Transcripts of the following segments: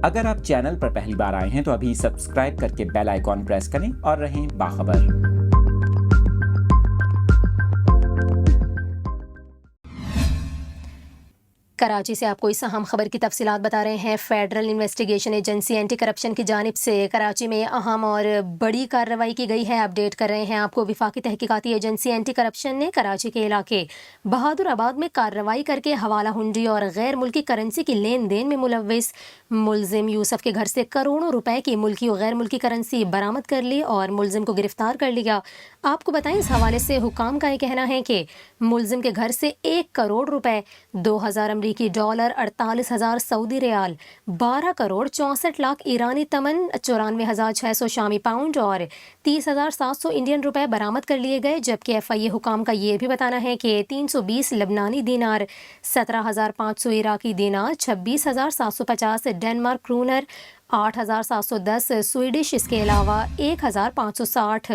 اگر آپ چینل پر پہلی بار آئے ہیں تو ابھی سبسکرائب کر کے بیل آئیکن پریس کریں اور رہیں باخبر۔ کراچی سے آپ کو اس اہم خبر کی تفصیلات بتا رہے ہیں۔ Federal investigation agency anti corruption کی جانب سے کراچی میں اہم اور بڑی کارروائی کی گئی ہے۔ اپڈیٹ کر رہے ہیں آپ کو۔ وفاقی تحقیقاتی ایجنسی اینٹی کرپشن نے کراچی کے علاقے بہادر آباد میں کارروائی کر کے حوالہ ہنڈی اور غیر ملکی کرنسی کی لین دین میں ملوث ملزم یوسف کے گھر سے کروڑوں روپے کی ملکی و غیر ملکی کرنسی برآمد کر لی اور ملزم کو گرفتار کر لیا۔ آپ کو بتائیں اس حوالے سے حکام کا یہ کہنا ہے کہ ملزم کے گھر سے 1 کروڑ روپے، 2000 امریکی ڈالر، 48,000 سعودی ریال، 12 کروڑ 64 لاکھ ایرانی تمن، 94,600 شامی پاؤنڈ اور 30,700 انڈین روپے برآمد کر لیے گئے۔ جبکہ ایف آئی اے حکام کا یہ بھی بتانا ہے کہ 320 لبنانی دینار، 17,500 عراقی دینار، 26,750 ڈنمارک کرونر، 8,710 سویڈش، اس کے علاوہ 1,560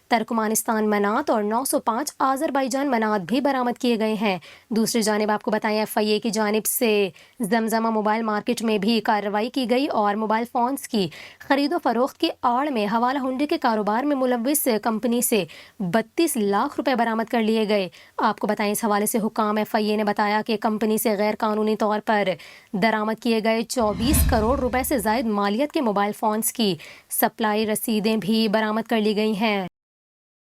ترکمانستان منات اور 905 آذربائیجان منات بھی برآمد کیے گئے ہیں۔ دوسری جانب آپ کو بتائیں ایف آئی اے کی جانب سے زمزمہ موبائل مارکیٹ میں بھی کارروائی کی گئی اور موبائل فونز کی خرید و فروخت کی آڑ میں حوالہ ہنڈی کے کاروبار میں ملوث کمپنی سے 32 لاکھ روپے برآمد کر لیے گئے۔ آپ کو بتائیں اس حوالے سے حکام ایف آئی اے نے بتایا کہ کمپنی سے غیر قانونی طور پر درآمد کیے گئے 24 کروڑ روپے سے زائد مالیت کے موبائل فونز کی سپلائی رسیدیں بھی برآمد کر لی گئی ہیں۔